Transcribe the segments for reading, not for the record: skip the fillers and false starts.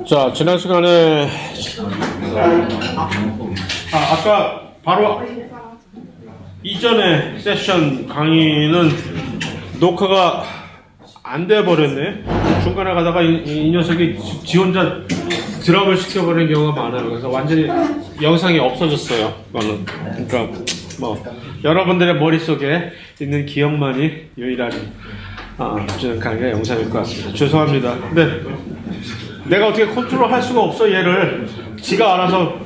자, 지난 시간에 아까 바로 이전에 세션 강의는 녹화가 안 돼 버렸네. 중간에 가다가 이 녀석이 지 혼자 드랍을 시켜버리는 경우가 많아요. 그래서 완전히 영상이 없어졌어요. 그거는. 그러니까 뭐 여러분들의 머릿속에 있는 기억만이 유일한 강의가 영상일 것 같습니다. 죄송합니다. 근데 내가 어떻게 컨트롤 할 수가 없어. 얘를 지가 알아서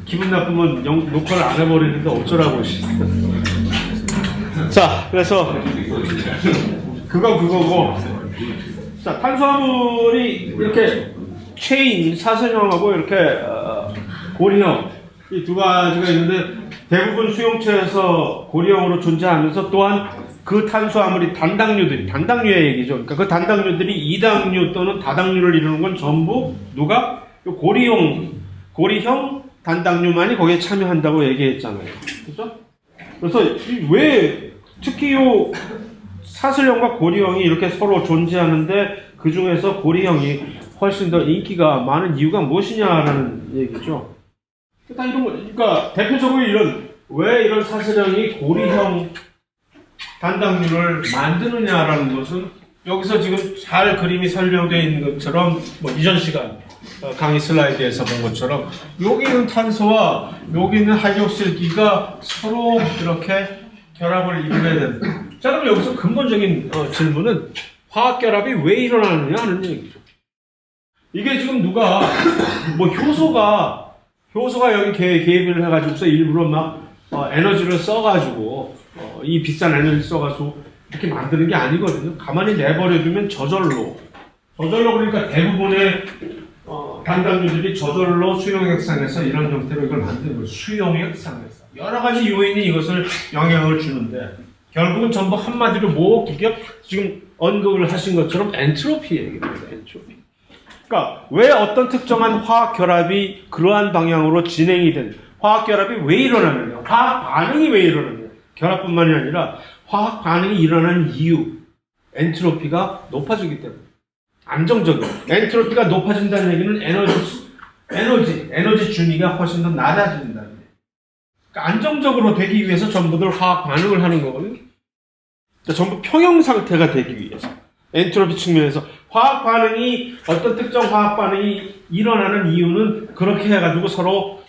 기분 나쁘면 녹화를 안 해버리는데 어쩌라고. 자, 그래서 그건 그거고. 자, 탄수화물이 이렇게 체인, 사선형하고 이렇게 고리형 이 두 가지가 있는데, 대부분 수용체에서 고리형으로 존재하면서 또한 그 탄수화물이 단당류의 얘기죠. 그러니까 그 단당류들이 이당류 또는 다당류를 이루는 건 전부 누가? 고리형 단당류만이 거기에 참여한다고 얘기했잖아요. 그죠? 그래서 왜 특히 요 사슬형과 고리형이 이렇게 서로 존재하는데 그 중에서 고리형이 훨씬 더 인기가 많은 이유가 무엇이냐라는 얘기죠. 다 이런 거, 그러니까 대표적으로 왜 이런 사슬형이 고리형 단당류를 만드느냐라는 것은 여기서 지금 잘 그림이 설명되어 있는 것처럼 뭐 이전 시간 강의 슬라이드에서 본 것처럼 여기 있는 탄소와 여기 있는 하이드록실기가 서로 이렇게 결합을 이루게 된다. 자, 그럼 여기서 근본적인 질문은 화학결합이 왜 일어나느냐 하는 얘기죠. 이게 지금 누가 뭐 효소가 여기 개입을 해가지고서 일부러 막 에너지를 써가지고 이 비싼 에너지를 써가지고 이렇게 만드는 게 아니거든요. 가만히 내버려두면 저절로 그러니까 대부분의 단당류들이 저절로 수용액상에서 이런 형태로 이걸 만드는 거예요. 수용액상에서 여러 가지 요인이 이것을 영향을 주는데 결국은 전부 한마디로 이게 지금 언급을 하신 것처럼 엔트로피 얘기입니다. 엔트로피. 그러니까 왜 어떤 특정한 화학 결합이 그러한 방향으로 진행이 된 화학 결합이 왜 일어나느냐, 화학 반응이 왜 일어나느냐, 결합뿐만이 아니라 화학 반응이 일어나는 이유, 엔트로피가 높아지기 때문에. 안정적인 엔트로피가 높아진다는 얘기는 에너지 준위가 훨씬 더 낮아진다는 얘기예요. 그러니까 안정적으로 되기 위해서 전부들 화학 반응을 하는 거거든요. 그러니까 전부 평형 상태가 되기 위해서. 엔트로피 측면에서 어떤 특정 화학 반응이 일어나는 이유는 그렇게 해가지고 서로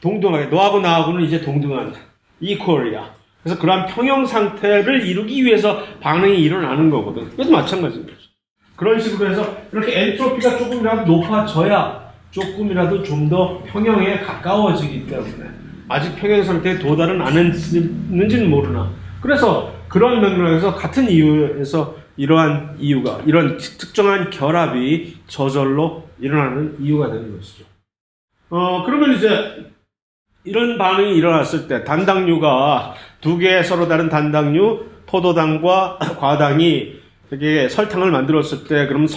동등하게, 너하고 나하고는 이제 동등한 이퀄이야. 그래서 그러한 평형 상태를 이루기 위해서 반응이 일어나는 거거든. 그것도 마찬가지인 거죠. 그런 식으로 해서 이렇게 엔트로피가 조금이라도 높아져야 조금이라도 좀 더 평형에 가까워지기 때문에 아직 평형 상태에 도달은 안 했는지는 모르나. 그래서 그런 맥락에서 같은 이유에서 이러한 특정한 결합이 저절로 일어나는 이유가 되는 것이죠. 그러면 이제 이런 반응이 일어났을 때 단당류가 두 개의 서로 다른 단당류, 포도당과 과당이 되게 설탕을 만들었을 때, 그럼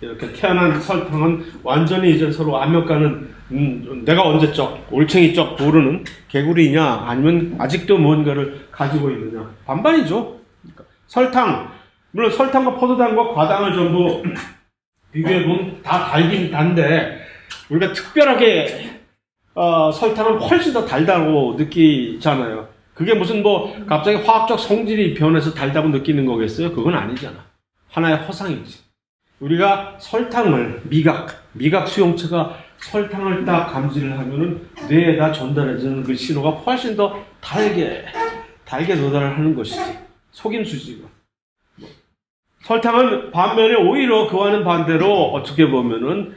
이렇게 태어난 설탕은 완전히 이제 서로 압력가는 내가 언제적, 올챙이적 모르는 개구리냐, 아니면 아직도 뭔가를 가지고 있느냐. 반반이죠. 그러니까 물론 설탕과 포도당과 과당을 전부 비교해보면 다 달긴 단데, 우리가 특별하게 설탕은 훨씬 더 달다고 느끼잖아요. 그게 무슨 갑자기 화학적 성질이 변해서 달다고 느끼는 거겠어요? 그건 아니잖아. 하나의 허상이지. 우리가 설탕을, 미각 수용체가 설탕을 딱 감지를 하면은 뇌에다 전달해주는 그 신호가 훨씬 더 달게 도달을 하는 것이지. 속임수지. 설탕은 반면에 오히려 그와는 반대로 어떻게 보면은,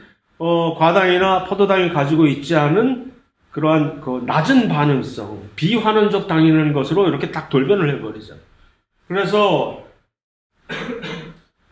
과당이나 포도당이 가지고 있지 않은 그러한 낮은 반응성, 비환원적 당이라는 것으로 이렇게 딱 돌변을 해버리죠. 그래서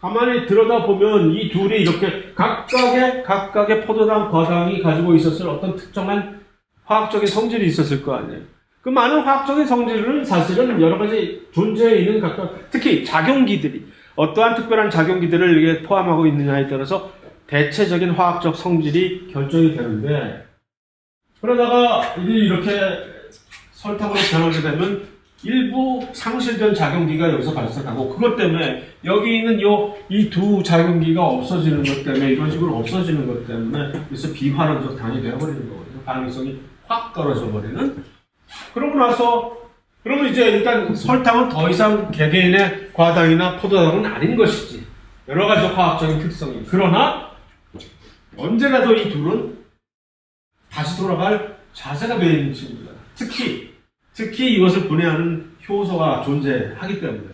가만히 들여다보면 이 둘이 이렇게 각각의 포도당, 과당이 가지고 있었을 어떤 특정한 화학적인 성질이 있었을 거 아니에요. 그 많은 화학적인 성질은 사실은 여러 가지 존재해 있는 각각, 특히 작용기들이 어떠한 특별한 작용기들을 이게 포함하고 있느냐에 따라서 대체적인 화학적 성질이 결정이 되는데, 그러다가 이렇게 설탕으로 변하게 되면 일부 상실된 작용기가 여기서 발생하고, 그것 때문에 여기 있는 이 두 작용기가 없어지는 것 때문에, 이런 식으로 없어지는 것 때문에 그래서 비환원적 당이 되어버리는 거거든요. 가능성이 확 떨어져 버리는. 그러고 나서 그러면 이제 일단 설탕은 더 이상 개개인의 과당이나 포도당은 아닌 것이지, 여러 가지 화학적인 특성이. 그러나 언제라도 이 둘은 다시 돌아갈 자세가 되어 있는 친구다. 특히 이것을 분해하는 효소가 존재하기 때문에,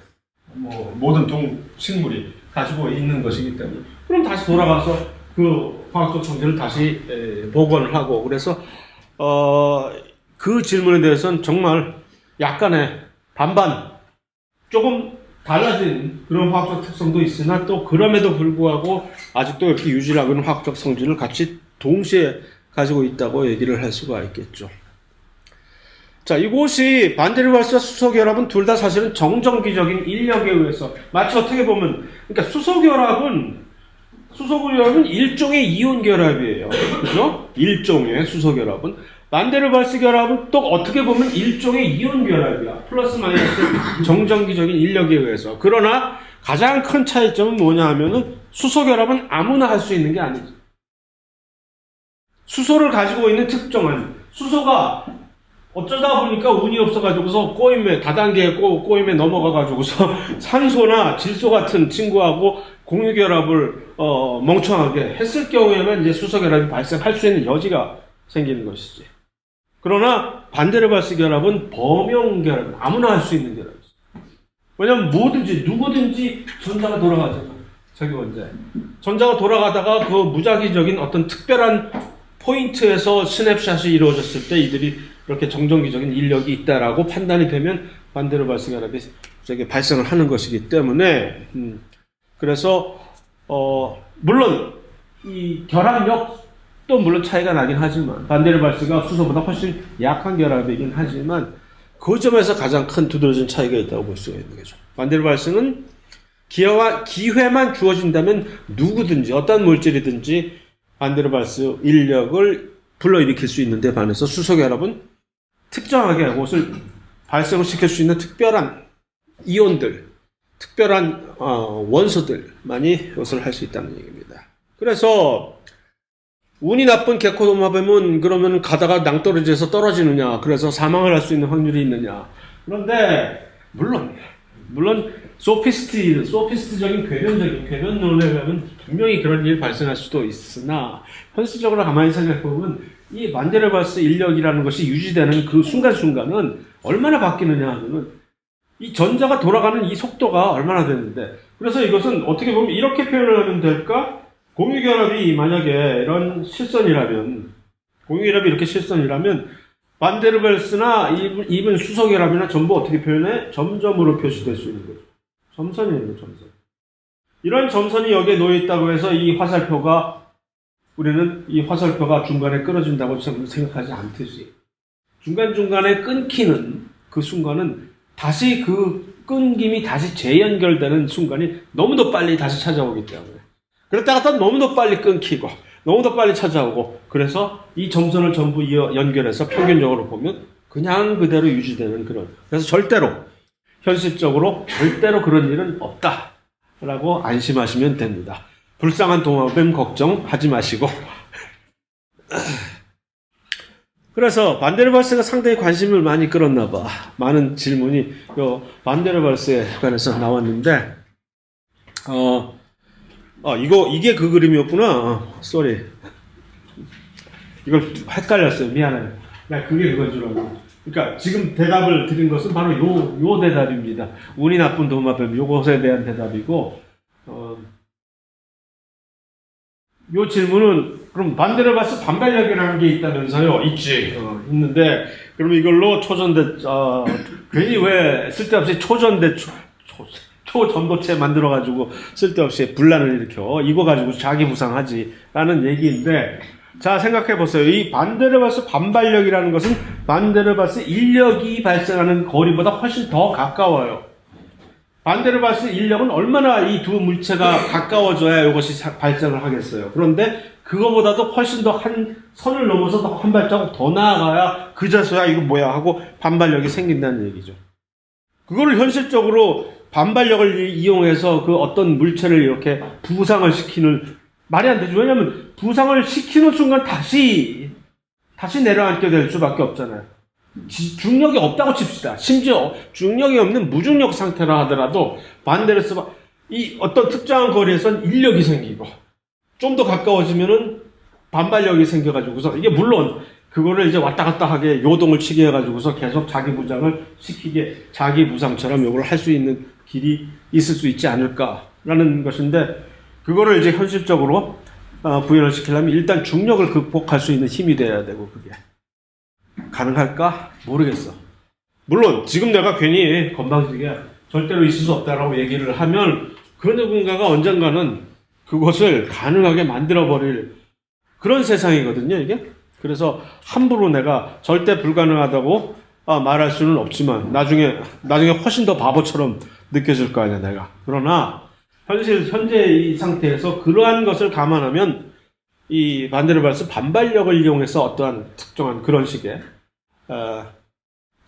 모든 동식물이 가지고 있는 것이기 때문에, 그럼 다시 돌아가서 그 화학적 성질을 다시 복원을 하고, 그래서 그 질문에 대해서는 정말 약간의 반반, 조금 달라진 그런 화학적 특성도 있으나, 또 그럼에도 불구하고 아직도 이렇게 유지하고 있는 화학적 성질을 같이 동시에 가지고 있다고 얘기를 할 수가 있겠죠. 자, 이곳이 반데르발스와 수소결합은 둘 다 사실은 정전기적인 인력에 의해서, 마치 어떻게 보면, 그러니까 수소결합은 일종의 이온 결합이에요. 그죠? 일종의 수소결합은. 반데르발스 결합은 또 어떻게 보면 일종의 이온 결합이야. 플러스 마이너스 정전기적인 인력에 의해서. 그러나 가장 큰 차이점은 뭐냐 하면은, 수소결합은 아무나 할 수 있는 게 아니지. 수소를 가지고 있는 특정한, 수소가 어쩌다 보니까 운이 없어가지고서 다단계에 꼬임에 넘어가가지고서 산소나 질소 같은 친구하고 공유결합을 멍청하게 했을 경우에는 이제 수소결합이 발생할 수 있는 여지가 생기는 것이지. 그러나 반데르발스 결합은 범용결합, 아무나 할 수 있는 결합이지. 왜냐면 누구든지 전자가 돌아가잖아. 저기 원자에. 전자가 돌아가다가 그 무작위적인 어떤 특별한 포인트에서 스냅샷이 이루어졌을 때 이들이 이렇게 정전기적인 인력이 있다라고 판단이 되면 반데르발스 결합이 발생을 하는 것이기 때문에, 그래서 물론 이 결합력도 물론 차이가 나긴 하지만, 반데르발스가 수소보다 훨씬 약한 결합이긴 하지만 그 점에서 가장 큰 두드러진 차이가 있다고 볼 수가 있는 거죠. 반데르발스는 기회만 주어진다면 누구든지 어떤 물질이든지 반데르발스 인력을 불러일으킬 수 있는데 반해서 수소결합은 특정하게 그것을 발생을 시킬 수 있는 특별한 이온들, 특별한 원소들만이 이것을 할 수 있다는 얘기입니다. 그래서 운이 나쁜 개코도마뱀은 그러면 가다가 낭떠러지에서 떨어지느냐, 그래서 사망을 할 수 있는 확률이 있느냐. 그런데 물론 소피스트적인 궤변론에 의하면 분명히 그런 일이 발생할 수도 있으나, 현실적으로 가만히 생각해보면 이 반데르발스 인력이라는 것이 유지되는 그 순간순간은 얼마나 바뀌느냐 하면은 이 전자가 돌아가는 이 속도가 얼마나 되는데, 그래서 이것은 어떻게 보면 이렇게 표현을 하면 될까? 공유결합이 만약에 이런 실선이라면, 공유결합이 이렇게 실선이라면 반데르발스나 이번 수소결합이나 전부 어떻게 표현해? 점점으로 표시될 수 있는 거죠. 점선이에요, 점선. 이런 점선이 여기에 놓여 있다고 해서 우리는 이 화살표가 중간에 끊어진다고 생각하지 않듯이, 중간중간에 끊기는 그 순간은 다시 그 끊김이 다시 재연결되는 순간이 너무도 빨리 다시 찾아오기 때문에, 그랬다가 또 너무도 빨리 끊기고 너무도 빨리 찾아오고, 그래서 이 점선을 전부 연결해서 평균적으로 보면 그냥 그대로 유지되는 그런, 그래서 현실적으로 절대로 그런 일은 없다라고 안심하시면 됩니다. 불쌍한 도마뱀 걱정하지 마시고. 그래서 반데르발스가 상당히 관심을 많이 끌었나 봐. 많은 질문이 반데르발스에 관해서 나왔는데, 이게 그 그림이었구나. 쏘리. 이걸 헷갈렸어요. 미안해요. 나 그게 그건 줄 알고. 그러니까 지금 대답을 드린 것은 바로 요 대답입니다. 운이 나쁜 도마뱀, 요것에 대한 대답이고, 요 질문은, 그럼 반데르발스 반발력이라는 게 있다면서요? 있지. 있는데, 그럼 이걸로 괜히 왜 쓸데없이 초전도체 만들어가지고 쓸데없이 분란을 일으켜. 이거 가지고 자기 부상하지라는 얘기인데, 자, 생각해보세요. 이 반데르발스 반발력이라는 것은 반데르발스 인력이 발생하는 거리보다 훨씬 더 가까워요. 반데르발스 인력은 얼마나 이 두 물체가 가까워져야 이것이 발생을 하겠어요. 그런데 그거보다도 훨씬 더 한 선을 넘어서 한 발자국 더 나아가야 그제서야 이거 뭐야 하고 반발력이 생긴다는 얘기죠. 그거를 현실적으로 반발력을 이용해서 그 어떤 물체를 이렇게 부상을 시키는, 말이 안 되죠. 왜냐하면 부상을 시키는 순간 다시 내려앉게 될 수밖에 없잖아요. 중력이 없다고 칩시다. 심지어 중력이 없는 무중력 상태라 하더라도 반데르발스 이 어떤 특정한 거리에선 인력이 생기고 좀 더 가까워지면은 반발력이 생겨가지고서, 이게 물론 그거를 이제 왔다 갔다 하게 요동을 치게 해가지고서 계속 자기 부상을 시키게, 자기 부상처럼 이걸 할 수 있는 길이 있을 수 있지 않을까라는 것인데, 그거를 이제 현실적으로 구현을 시키려면 일단 중력을 극복할 수 있는 힘이 돼야 되고, 그게 가능할까? 모르겠어. 물론 지금 내가 괜히 건방지게 절대로 있을 수 없다라고 얘기를 하면 그 누군가가 언젠가는 그것을 가능하게 만들어버릴 그런 세상이거든요, 이게. 그래서 함부로 내가 절대 불가능하다고 말할 수는 없지만 나중에 훨씬 더 바보처럼 느껴질 거 아니야, 내가. 그러나 현재 이 상태에서 그러한 것을 감안하면 이 반데르발스 반발력을 이용해서 어떠한 특정한 그런 식의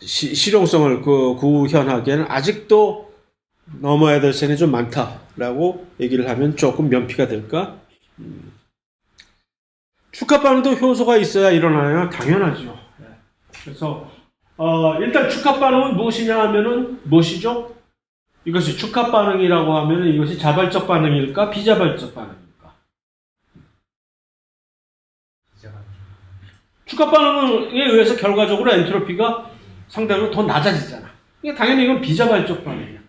실용성을 구현하기에는 아직도 넘어야 될線이 좀 많다라고 얘기를 하면 조금 면피가 될까? 축합 반응도 효소가 있어야 일어나요. 당연하죠. 그래서 일단 축합 반응은 무엇이냐 하면은 무엇이죠? 이것이 축합 반응이라고 하면은 이것이 자발적 반응일까, 비자발적 반응일까? 축합 반응에 의해서 결과적으로 엔트로피가 상대적으로 더 낮아지잖아. 그러니까 당연히 이건 비자발적 반응이야.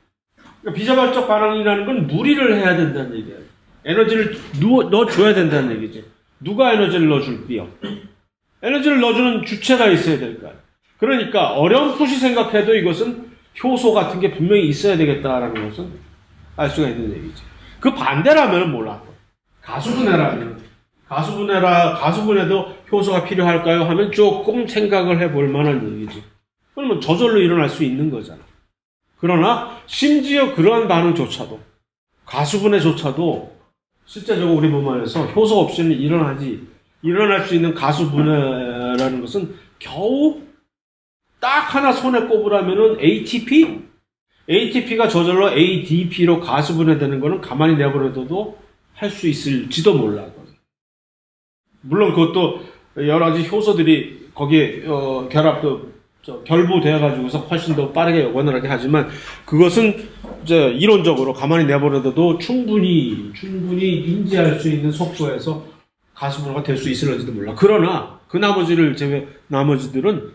그러니까 비자발적 반응이라는 건 무리를 해야 된다는 얘기야. 에너지를 넣어줘야 된다는 얘기지. 누가 에너지를 넣어줄게요? 에너지를 넣어주는 주체가 있어야 될까요? 그러니까 어렴풋이 생각해도 이것은 효소 같은 게 분명히 있어야 되겠다라는 것은 알 수가 있는 얘기지. 그 반대라면 몰라. 가수분해도 효소가 필요할까요? 하면 조금 생각을 해볼 만한 얘기지. 그러면 저절로 일어날 수 있는 거잖아. 그러나 심지어 그러한 반응조차도, 가수분해조차도 실제적으로 우리 몸 안에서 효소 없이는 일어날 수 있는 가수분해라는 것은 겨우 딱 하나 손에 꼽으라면은 ATP가 저절로 ADP로 가수분해되는 거는 가만히 내버려둬도 할 수 있을지도 몰라. 물론 그것도 여러 가지 효소들이 거기에 결부되어가지고서 훨씬 더 빠르게 원활하게 하지만, 그것은 이제 이론적으로 가만히 내버려둬도 충분히 인지할 수 있는 속도에서 가수분해가 될 수 있을지도 몰라. 그러나 그 나머지들은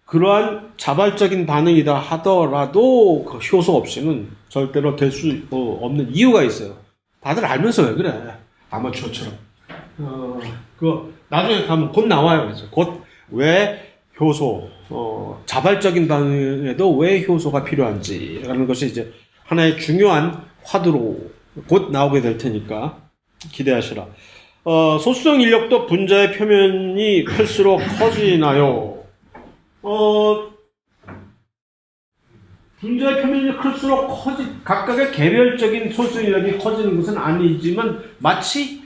그러한 자발적인 반응이다 하더라도 그 효소 없이는 절대로 될 수 없는 이유가 있어요. 다들 알면서 왜 그래? 아마추어처럼. 나중에 가면 곧 나와요. 그래서 곧 왜 효소, 자발적인 반응에도 왜 효소가 필요한지라는 것이 이제 하나의 중요한 화두로 곧 나오게 될 테니까 기대하시라. 소수성 인력도 분자의 표면이 클수록 커지나요? 분자의 표면이 클수록 각각의 개별적인 소수성 인력이 커지는 것은 아니지만, 마치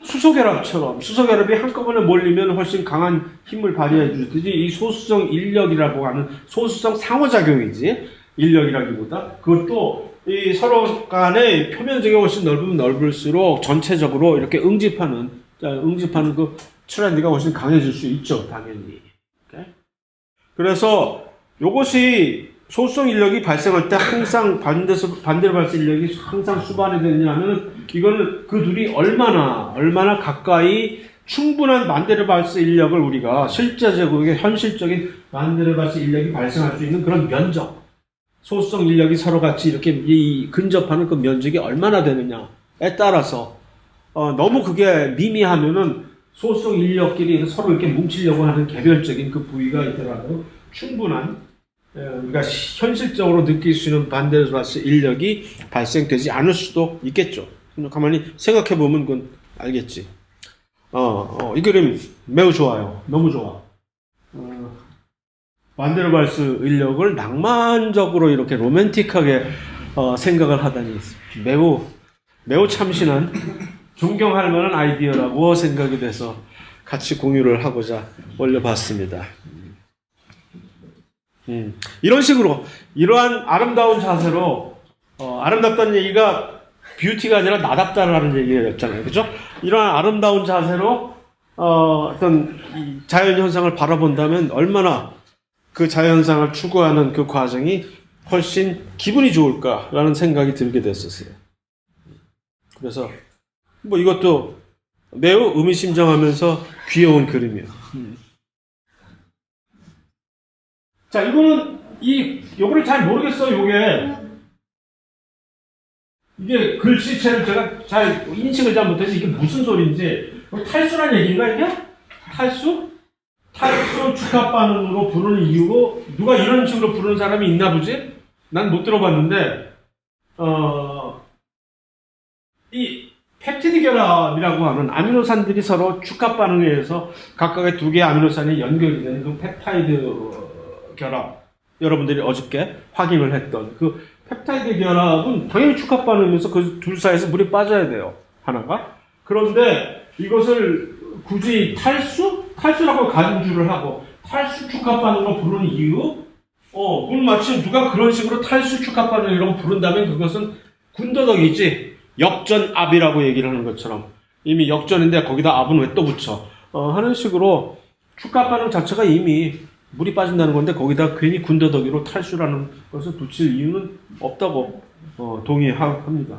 수소결합이 한꺼번에 몰리면 훨씬 강한 힘을 발휘해 주듯이 이 소수성 인력이라고 하는 소수성 상호작용이지, 인력이라기보다 그것도 이 서로 간의 표면적이 훨씬 넓으면 넓을수록 전체적으로 이렇게 응집하는 그 트렌드가 훨씬 강해질 수 있죠, 당연히. 그래서 이것이 소수성 인력이 발생할 때 항상 반데르발스 인력이 항상 수반이 되느냐면, 이거는 그 둘이 얼마나 가까이 충분한 반데르발스 인력을 우리가 실제적으로 현실적인 반데르발스 인력이 발생할 수 있는 그런 면적, 소수성 인력이 서로 같이 이렇게 근접하는 그 면적이 얼마나 되느냐에 따라서 너무 그게 미미하면은 소수성 인력끼리 서로 이렇게 뭉치려고 하는 개별적인 그 부위가 있더라도 충분한 우리가 현실적으로 느낄 수 있는 반데르발스 인력이 발생되지 않을 수도 있겠죠. 가만히 생각해 보면 그건 알겠지. 이 그림 매우 좋아요. 너무 좋아. 반데르발스 인력을 낭만적으로 이렇게 로맨틱하게 생각을 하다니 매우 참신한 존경할 만한 아이디어라고 생각이 돼서 같이 공유를 하고자 올려봤습니다. 이런 식으로 이러한 아름다운 자세로 아름답다는 얘기가 뷰티가 아니라 나답다라는 얘기였잖아요, 그죠? 이러한 아름다운 자세로 어떤 자연 현상을 바라본다면 얼마나 그 자연 현상을 추구하는 그 과정이 훨씬 기분이 좋을까라는 생각이 들게 됐었어요. 그래서 뭐 이것도 매우 의미심장하면서 귀여운 그림이에요. 자, 이거는 요거를 잘 모르겠어요. 이게 글씨체를 제가 잘 인식을 잘 못해서 이게 무슨 소리인지. 탈수란 얘기인가 이게? 탈수 축합반응으로 부르는 이유고 누가 이런 식으로 부르는 사람이 있나 보지? 난 못 들어봤는데 이 펩티드 결합이라고 하는 아미노산들이 서로 축합 반응에 의해서 각각의 두 개의 아미노산이 연결이 되는 그 펩타이드 결합, 여러분들이 어저께 확인을 했던 그 펩타이드 결합은 당연히 축합 반응이면서 그 둘 사이에서 물이 빠져야 돼요. 하나가. 그런데 이것을 굳이 탈수라고 간주를 하고 탈수 축합 반응으로 부르는 이유? 그건 마치 누가 그런 식으로 탈수 축합 반응이라고 부른다면 그것은 군더더기지. 역전압이라고 얘기를 하는 것처럼 이미 역전인데 거기다 압은 왜 또 붙여? 하는 식으로 축합 반응 자체가 이미 물이 빠진다는 건데 거기다 괜히 군더더기로 탈수라는 것을 붙일 이유는 없다고 동의합니다.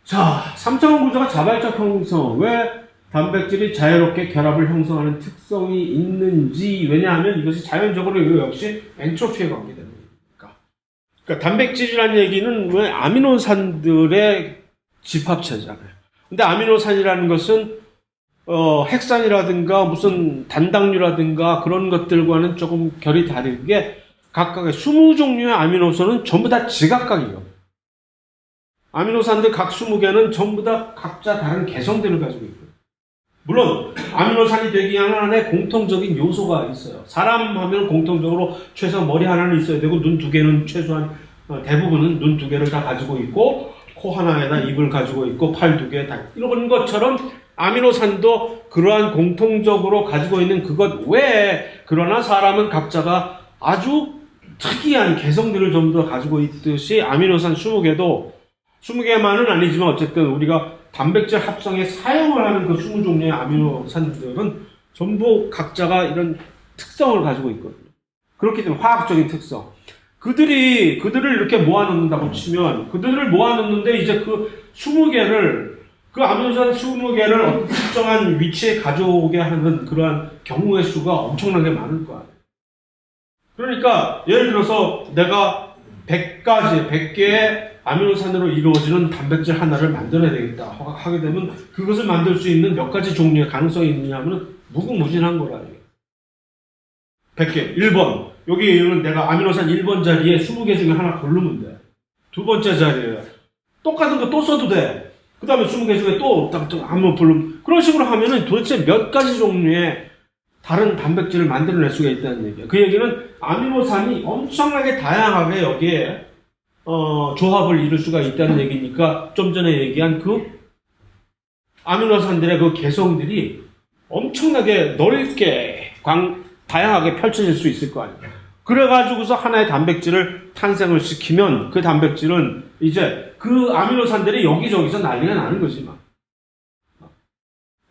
자, 3차원 구조가 자발적 형성. 왜 단백질이 자유롭게 결합을 형성하는 특성이 있는지. 왜냐하면 이것이 자연적으로 이거 역시 엔트로피에 관계됩니다. 그러니까 단백질이라는 얘기는 왜 아미노산들의 집합체잖아요. 근데 아미노산이라는 것은 핵산이라든가 무슨 단당류라든가 그런 것들과는 조금 결이 다르게 각각의 20종류의 아미노산은 전부 다 지각각이에요. 아미노산들 각 20개는 전부 다 각자 다른 개성들을 가지고 있고요. 물론 아미노산이 되기 위한 하나의 공통적인 요소가 있어요. 사람 하면 공통적으로 최소한 머리 하나는 있어야 되고 눈 두 개는 최소한 대부분은 눈 두 개를 다 가지고 있고 코 하나에다 입을 가지고 있고 팔 두 개 다 이런 것처럼 아미노산도 그러한 공통적으로 가지고 있는 그것 외에 그러나 사람은 각자가 아주 특이한 개성들을 전부 다 가지고 있듯이 아미노산 20개만은 아니지만 어쨌든 우리가 단백질 합성에 사용을 하는 그 20종류의 아미노산들은 전부 각자가 이런 특성을 가지고 있거든요. 그렇기 때문에 화학적인 특성. 그들을 이렇게 모아놓는다고 치면 그들을 모아놓는데 이제 그 20개를 그 아미노산 20개를 어떤 특정한 위치에 가져오게 하는 그러한 경우의 수가 엄청나게 많을 거야. 그러니까 예를 들어서 내가 100개의 아미노산으로 이루어지는 단백질 하나를 만들어야 되겠다 하게 되면 그것을 만들 수 있는 몇 가지 종류의 가능성이 있느냐 하면 무궁무진한 거라. 100개. 1번. 여기는 내가 아미노산 1번 자리에 20개 중에 하나 고르면 돼. 두 번째 자리에 똑같은 거 또 써도 돼. 그 다음에 20개 중에 또 한번 부르면 그런 식으로 하면은 도대체 몇 가지 종류의 다른 단백질을 만들어낼 수가 있다는 얘기야. 그 얘기는 아미노산이 엄청나게 다양하게 여기에 조합을 이룰 수가 있다는 얘기니까 좀 전에 얘기한 그 아미노산들의 그 개성들이 엄청나게 넓게 다양하게 펼쳐질 수 있을 거 아니에요. 그래가지고서 하나의 단백질을 탄생을 시키면 그 단백질은 이제 그 아미노산들이 여기저기서 난리가 나는 거지 막.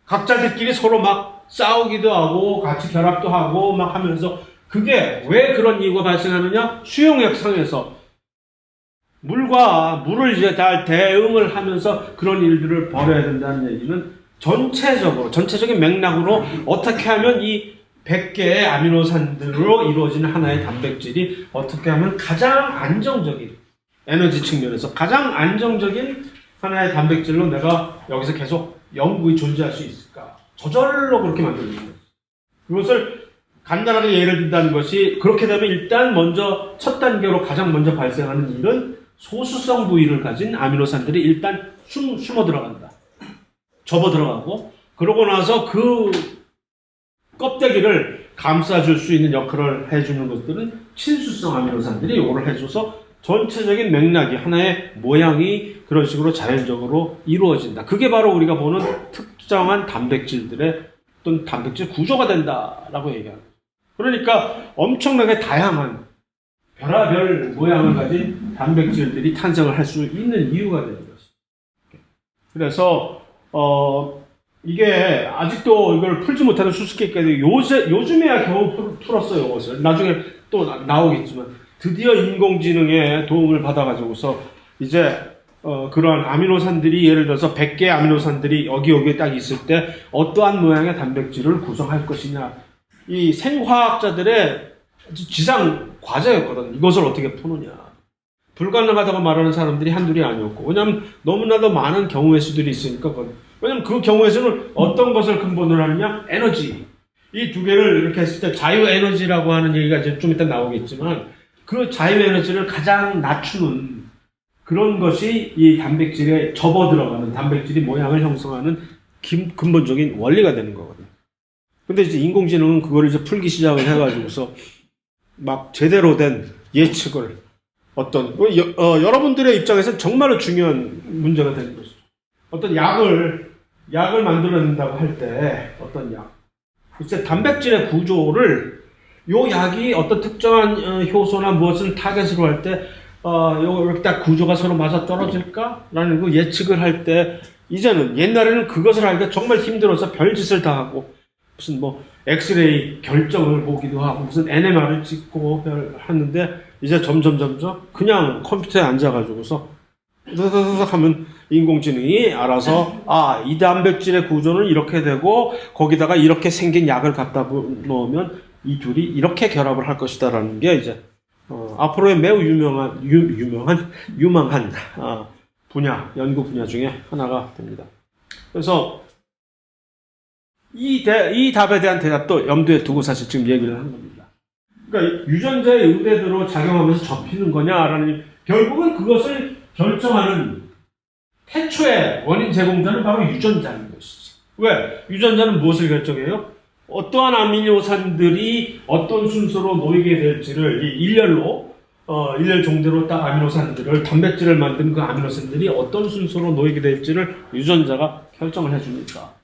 각자들끼리 서로 막 싸우기도 하고 같이 결합도 하고 막 하면서 그게 왜 그런 이유가 발생하느냐? 수용액상에서 물을 이제 잘 대응을 하면서 그런 일들을 벌여야 된다는 얘기는 전체적인 맥락으로 어떻게 하면 이 100개의 아미노산들로 이루어지는 하나의 단백질이 어떻게 하면 가장 안정적인 에너지 측면에서 가장 안정적인 하나의 단백질로 내가 여기서 계속 영구히 존재할 수 있을까? 저절로 그렇게 만들어주는 거예요. 그것을 간단하게 예를 든다는 것이 그렇게 되면 일단 먼저 첫 단계로 가장 먼저 발생하는 일은 소수성 부위를 가진 아미노산들이 일단 숨어 들어간다. 접어 들어가고 그러고 나서 그 껍데기를 감싸줄 수 있는 역할을 해주는 것들은 친수성 아미노산들이 이걸 해줘서 전체적인 맥락이 하나의 모양이 그런 식으로 자연적으로 이루어진다. 그게 바로 우리가 보는 특정한 단백질들의 어떤 단백질 구조가 된다라고 얘기합니다. 그러니까 엄청나게 다양한 별의별 모양을 가진 단백질들이 탄생을 할 수 있는 이유가 되는 것입니다. 그래서 이게 아직도 이걸 풀지 못하는 수수께끼인데 요즘에야 겨우 풀었어요. 이것을 나중에 또 나오겠지만 드디어 인공지능의 도움을 받아가지고서 이제 그러한 아미노산들이 예를 들어서 100개의 아미노산들이 여기에 딱 있을 때 어떠한 모양의 단백질을 구성할 것이냐, 이 생화학자들의 지상 과제였거든. 이것을 어떻게 푸느냐. 불가능하다고 말하는 사람들이 한둘이 아니었고, 왜냐하면 너무나도 많은 경우의 수들이 있으니까. 왜냐하면 그 경우의 수는 어떤 것을 근본으로 하느냐? 에너지. 이 두 개를 이렇게 했을 때 자유에너지라고 하는 얘기가 이제 좀 이따 나오겠지만, 그 자유에너지를 가장 낮추는 그런 것이 이 단백질에 접어 들어가는 단백질이 모양을 형성하는 근본적인 원리가 되는 거거든요. 근데 이제 인공지능은 그거를 이제 풀기 시작을 해가지고서 막 제대로 된 예측을 여러분들의 입장에서는 정말로 중요한 문제가 되는 것이죠. 어떤 약을 만들어낸다고 할 때 어떤 약, 글쎄 단백질의 구조를 요 약이 어떤 특정한 효소나 무엇을 타겟으로 할 때 이렇게 딱 구조가 서로 맞아 떨어질까라는 그 예측을 할 때 이제는 옛날에는 그것을 하기가 정말 힘들어서 별짓을 다 하고 무슨 뭐 엑스레이 결정을 보기도 하고 무슨 NMR을 찍고 하는데 이제 점점 그냥 컴퓨터에 앉아가지고서 하면 인공지능이 알아서 이 단백질의 구조는 이렇게 되고 거기다가 이렇게 생긴 약을 갖다 넣으면 이 둘이 이렇게 결합을 할 것이다라는 게 이제 앞으로의 매우 유망한 연구 분야 중에 하나가 됩니다. 그래서 이 답에 대한 대답도 염두에 두고 사실 지금 얘기를 한 겁니다. 그러니까 유전자의 의대대로 작용하면서 접히는 거냐라는, 결국은 그것을 결정하는 태초의 원인 제공자는 바로 유전자인 것이지. 왜? 유전자는 무엇을 결정해요? 어떠한 아미노산들이 어떤 순서로 놓이게 될지를 일렬 종대로 딱 아미노산들을, 단백질을 만든 그 아미노산들이 어떤 순서로 놓이게 될지를 유전자가 결정을 해줍니다.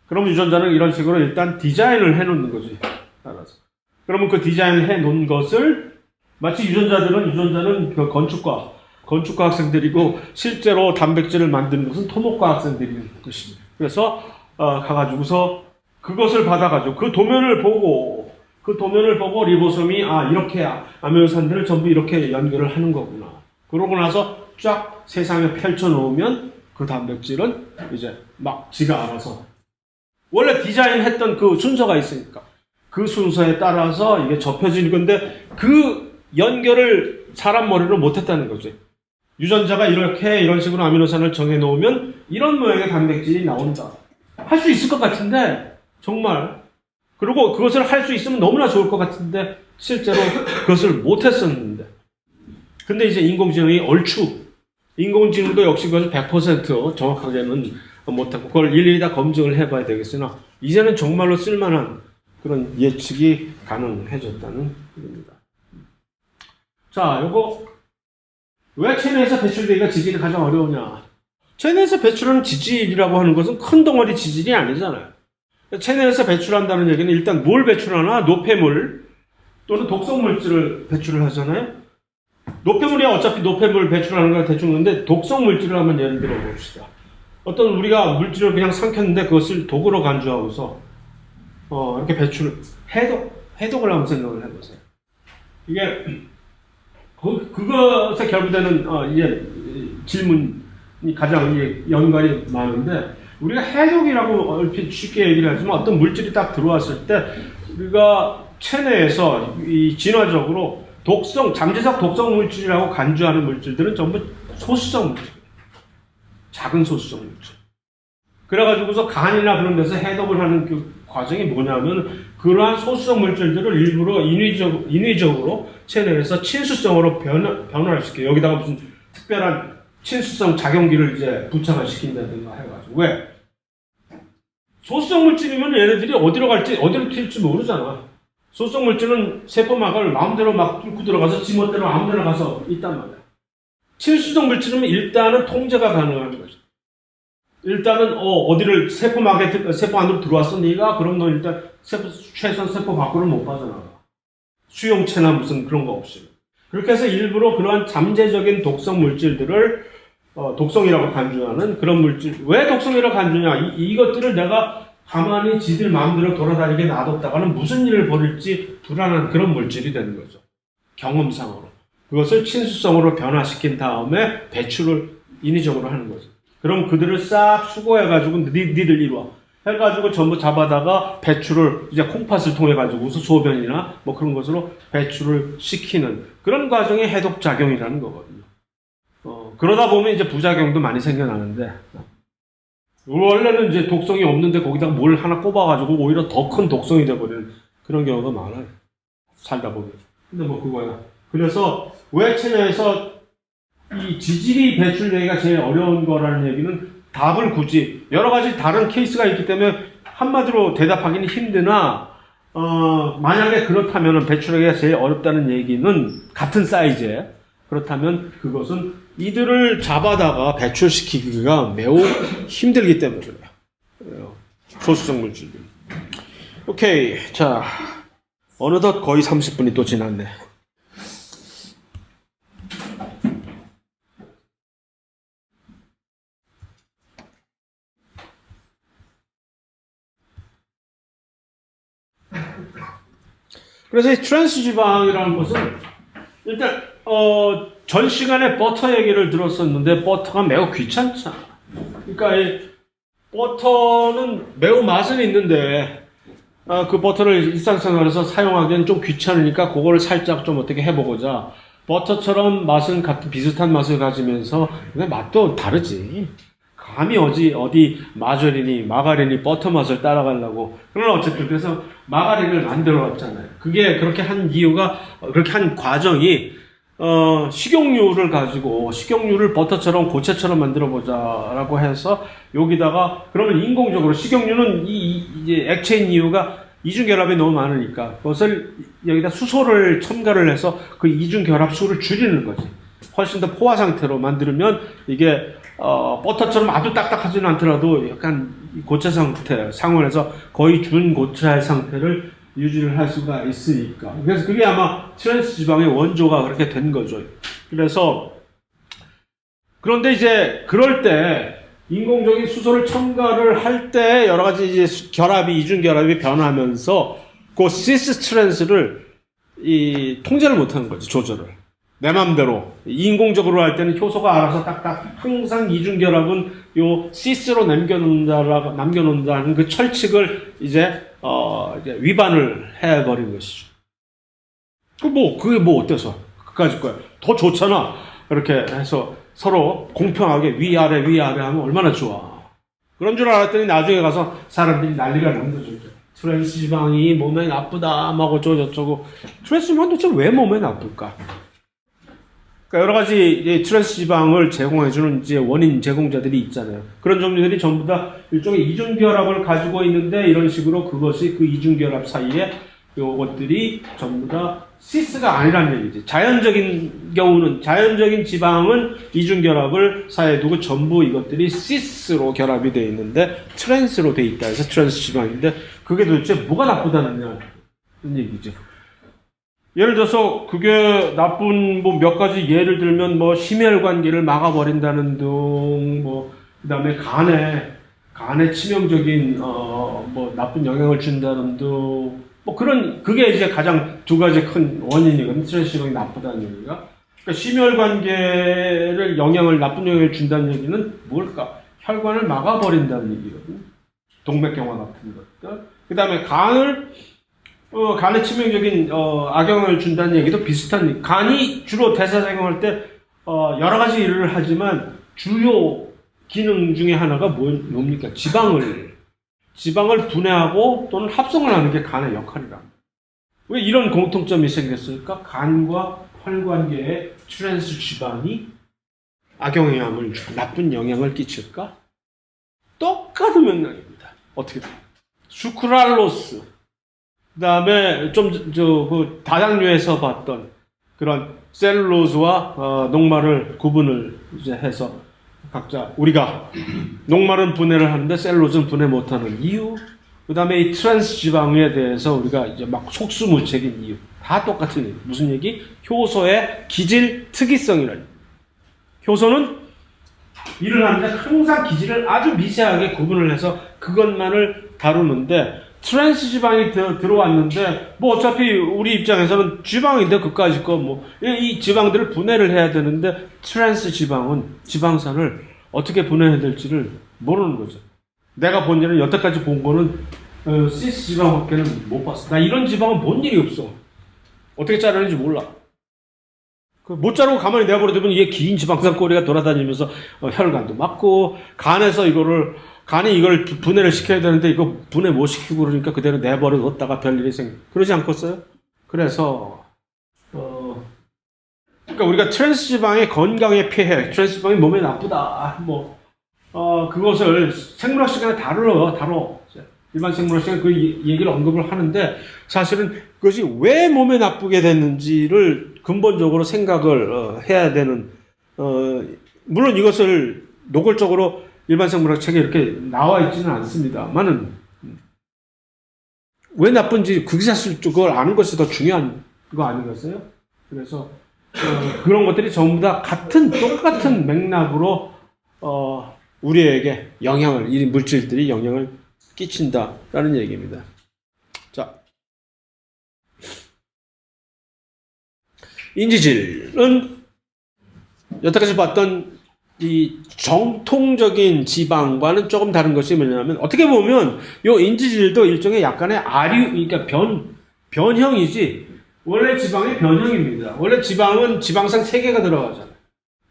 그럼 유전자는 이런 식으로 일단 디자인을 해놓는 거지. 따라서. 그러면 그 디자인을 해놓은 것을 마치 유전자는 그 건축과 학생들이고 실제로 단백질을 만드는 것은 토목과 학생들인 것입니다. 그래서 가가지고서 그것을 받아가지고 그 도면을 보고 리보솜이 이렇게 아미노산들을 전부 이렇게 연결을 하는 거구나. 그러고 나서 쫙 세상에 펼쳐놓으면 그 단백질은 이제 막 지가 알아서 원래 디자인했던 그 순서가 있으니까 그 순서에 따라서 이게 접혀지는 건데 그 연결을 사람 머리로 못했다는 거지. 유전자가 이런 식으로 아미노산을 정해놓으면 이런 모양의 단백질이 나온다. 할 수 있을 것 같은데 정말. 그리고 그것을 할 수 있으면 너무나 좋을 것 같은데 실제로 그것을 못했었는데. 근데 이제 인공지능이 인공지능도 역시 그것을 100% 정확하게는 못하고 그걸 일일이 다 검증을 해봐야 되겠으나 이제는 정말로 쓸만한 그런 예측이 가능해졌다는 겁니다. 자, 요거 왜 체내에서 배출되기가 지질이 가장 어려우냐? 체내에서 배출하는 지질이라고 하는 것은 큰 덩어리 지질이 아니잖아요. 체내에서 배출한다는 얘기는 일단 뭘 배출하나? 노폐물 또는 독성물질을 배출을 하잖아요. 노폐물이 어차피 노폐물 배출하는 거 대충 하는데 독성물질을 한번 예를 들어 봅시다. 어떤 우리가 물질을 그냥 삼켰는데 그것을 독으로 간주하고서 이렇게 해독을 한번 생각을 해보세요. 이게 그것에 결부되는 이제 질문이 가장 연관이 많은데 우리가 해독이라고 얼핏 쉽게 얘기를 하지만 어떤 물질이 딱 들어왔을 때 우리가 체내에서 이 진화적으로 잠재적 독성 물질이라고 간주하는 물질들은 전부 소수성 물질. 작은 소수성 물질. 그래가지고서 간이나 그런 데서 해독을 하는 그 과정이 뭐냐면 그러한 소수성 물질들을 일부러 인위적으로 체내에서 친수성으로 변화를 시켜요. 여기다가 무슨 특별한 친수성 작용기를 이제 부착을 시킨다든가 해가지고. 왜? 소수성 물질이면 얘네들이 어디로 갈지, 어디로 튈지 모르잖아. 소수성 물질은 세포막을 마음대로 막 뚫고 들어가서 지멋대로 아무데나 가서 있단 말이야. 친수성 물질은 일단은 통제가 가능한 거죠. 일단은 어디를 세포 안으로 들어왔어 네가? 그럼 너 일단 최소한 세포 밖으로 못 빠져나가. 수용체나 무슨 그런 거 없이. 그렇게 해서 일부러 그러한 잠재적인 독성 물질들을 독성이라고 간주하는 그런 물질. 왜 독성이라고 간주냐? 이것들을 내가 가만히 지들 마음대로 돌아다니게 놔뒀다가는 무슨 일을 벌일지 불안한 그런 물질이 되는 거죠. 경험상으로. 그것을 친수성으로 변화시킨 다음에 배출을 인위적으로 하는 거죠. 그럼 그들을 싹 수거해가지고 니들 이리 와. 해가지고 전부 잡아다가 배출을 이제 콩팥을 통해가지고 소변이나 뭐 그런 것으로 배출을 시키는 그런 과정이 해독작용이라는 거거든요. 그러다 보면 이제 부작용도 많이 생겨나는데, 원래는 이제 독성이 없는데 거기다가 뭘 하나 꼽아가지고 오히려 더 큰 독성이 돼버리는 그런 경우가 많아요. 살다 보면. 근데 뭐 그거야. 그래서 왜 체내에서 이 지질이 배출되기가 제일 어려운 거라는 얘기는 답을 굳이 여러 가지 다른 케이스가 있기 때문에 한마디로 대답하기는 힘드나, 만약에 그렇다면 배출하기가 제일 어렵다는 얘기는 같은 사이즈에 그렇다면 그것은 이들을 잡아다가 배출시키기가 매우 힘들기 때문에 그래요. 소수성 물질들. 오케이. 자, 어느덧 거의 30분이 또 지났네. 그래서 이 트랜스 지방이라는 것은 일단 전 시간에 버터 얘기를 들었었는데 버터가 매우 귀찮잖아. 그러니까 이 버터는 매우 맛은 있는데 그 버터를 일상생활에서 사용하기엔 좀 귀찮으니까 그거를 살짝 좀 어떻게 해보고자 버터처럼 맛은 같은 비슷한 맛을 가지면서 근데 맛도 다르지. 감히 어디 마가린이 버터 맛을 따라가려고. 그러나 어쨌든 그래서 마가린을 만들어 왔잖아요. 그게 그렇게 한 이유가, 그렇게 한 과정이 식용유를 가지고 식용유를 버터처럼 고체처럼 만들어 보자라고 해서 여기다가 그러면 인공적으로 식용유는 이제 액체인 이유가 이중결합이 너무 많으니까 그것을 여기다 수소를 첨가를 해서 그 이중결합 수를 줄이는 거지. 훨씬 더 포화 상태로 만들면 이게 버터처럼 아주 딱딱하지는 않더라도 약간 고체 상태 상온에서 거의 준 고체 상태를 유지를 할 수가 있으니까. 그래서 그게 아마 트랜스 지방의 원조가 그렇게 된 거죠. 그래서 그런데 이제 그럴 때 인공적인 수소를 첨가를 할 때 여러 가지 이제 이중 결합이 변하면서 그 시스 트랜스를 통제를 못하는 거지, 조절을. 내 맘대로. 인공적으로 할 때는 효소가 알아서 딱딱, 항상 이중결합은 요 시스로 남겨놓는다는 그 철칙을 이제 위반을 해버린 것이죠. 그게 어때서? 그까짓 거야. 더 좋잖아. 이렇게 해서 서로 공평하게 위아래 하면 얼마나 좋아. 그런 줄 알았더니 나중에 가서 사람들이 난리가 난 거죠. 트랜스 지방이 몸에 나쁘다, 막 어쩌고저쩌고. 트랜스 지방은 도대체 왜 몸에 나쁠까? 그러니까 여러 가지 트랜스 지방을 제공해주는 이제 원인 제공자들이 있잖아요. 그런 종류들이 전부 다 일종의 이중결합을 가지고 있는데 이런 식으로 그것이 그 이중결합 사이에 요것들이 전부 다 시스가 아니라는 얘기지. 자연적인 지방은 이중결합을 사이에 두고 전부 이것들이 시스로 결합이 되어 있는데 트랜스로 되어 있다 해서 트랜스 지방인데 그게 도대체 뭐가 나쁘다느냐 이런 얘기죠. 예를 들어서 그게 나쁜 몇 가지 예를 들면 심혈관계를 막아버린다는 등 그다음에 간에 치명적인 나쁜 영향을 준다는 등 그게 이제 가장 두 가지 큰 원인이거든요. 트랜스 지방이 나쁘다는 얘기가. 그러니까 심혈관계를 나쁜 영향을 준다는 얘기는 뭘까? 혈관을 막아버린다는 얘기거든요. 동맥경화 같은 것들. 그다음에 간에 치명적인 악영향을 준다는 얘기도 비슷한. 간이 주로 대사작용할 때 여러 가지 일을 하지만 주요 기능 중에 하나가 뭡니까? 지방을 지방을 분해하고 또는 합성을 하는 게 간의 역할이랍니다. 왜 이런 공통점이 생겼을까? 간과 혈관계에 트랜스 지방이 악영향을 주고 나쁜 영향을 끼칠까? 똑같은 맥락입니다. 어떻게 돼요? 수크랄로스, 그 다음에 그 다당류에서 봤던 그런 셀룰로스와 녹말을 구분을 이제 해서 각자 우리가 녹말은 분해를 하는데 셀룰로스는 분해 못하는 이유, 그 다음에 이 트랜스 지방에 대해서 우리가 이제 막 속수무책인 이유, 다 똑같은 얘기. 무슨 얘기? 효소의 기질 특이성이라는. 효소는 일을 하는데 항상 기질을 아주 미세하게 구분을 해서 그것만을 다루는데, 트랜스 지방이 들어왔는데 뭐 어차피 우리 입장에서는 지방인데 그까짓 거 뭐 이 지방들을 분해를 해야 되는데 트랜스 지방은 지방산을 어떻게 분해해야 될지를 모르는 거죠. 내가 본 일은 여태까지 본 거는 시스 지방밖에는 못 봤어. 나 이런 지방은 본 일이 없어. 어떻게 자르는지 몰라. 못 자르고 가만히 내버려두면 이게 긴 지방산 꼬리가 돌아다니면서 혈관도 막고, 간이 이걸 분해를 시켜야 되는데 이거 분해 못 시키고 그러니까 그대로 내버려 뒀다가 별일이 그러지 않겠어요? 그래서 그러니까 우리가 트랜스 지방의 건강에 피해, 트랜스 지방이 몸에 나쁘다, 그것을 생물학 시간에 다뤄. 일반 생물학 시간에 그 얘기를 언급을 하는데, 사실은 그것이 왜 몸에 나쁘게 됐는지를 근본적으로 생각을 해야 되는, 물론 이것을 노골적으로 일반 생물학 책에 이렇게 나와 있지는 않습니다만은, 왜 나쁜지 사실 그걸 아는 것이 더 중요한 거 아니겠어요? 그래서 그런 것들이 전부 다 똑같은 맥락으로 우리에게 이 물질들이 영향을 끼친다라는 얘기입니다. 자, 인지질은 여태까지 봤던 이 정통적인 지방과는 조금 다른 것이 뭐냐면, 어떻게 보면 이 인지질도 일종의 약간의 그러니까 변형이지, 원래 지방의 변형입니다. 원래 지방은 지방산 3개가 들어가잖아요.